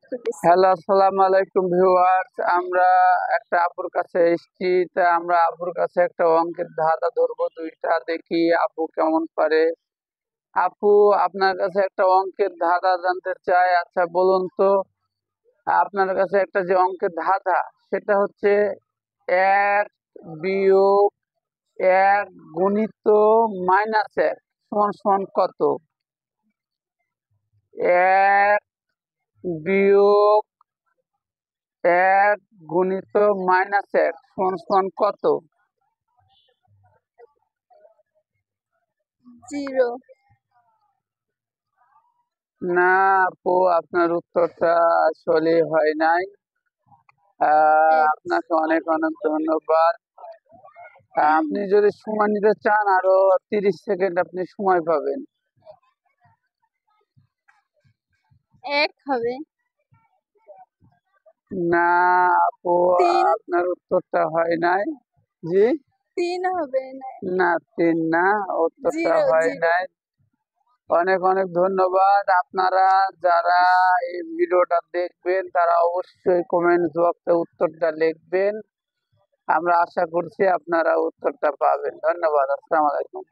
Hello, আসসালামু আলাইকুম viewers. আমরা একটা আপুর কাছে এসেছি, তা আমরা আপুর কাছে একটা অঙ্কের ধাঁধা ধরবো দুইটা, দেখি আপু কেমন পারে। আপু, আপনার কাছে একটা অঙ্কের ধাঁধা জানতে চাই। আচ্ছা বলুন তো, আপনার কাছে একটা যে অঙ্কের ধাঁধা, সেটা হচ্ছে এক বিয়োগ এক গুণিত মাইনাস এক সমান সমান কত? এক বিয়োগ এক গুণিত মাইনাস এক সমান সমান কত? জিরো। না আপু, আপনার উত্তরটা আসলে হয় নাই। এক্স। আপনাকে অনেক অনেক ধন্যবাদ। আপনি যদি সময় নিতে চান, আরো 30 সেকেন্ড আপনি সময় পাবেন। এক হবে। না আপু, তিন। আপনার উত্তরটা হয় নাই। জি, তিন হবে না। না, 3 না, উত্তরটা জিরো হয় জিরো। নাই। অনেক অনেক ধন্যবাদ। আপনারা যারা এই ভিডিওটা দেখবেন, তারা অবশ্যই কমেন্ট বক্সে উত্তরটা লিখবেন। আমরা আশা করছি আপনারা উত্তরটা পাবেন। ধন্যবাদ। আসসালামু আলাইকুম।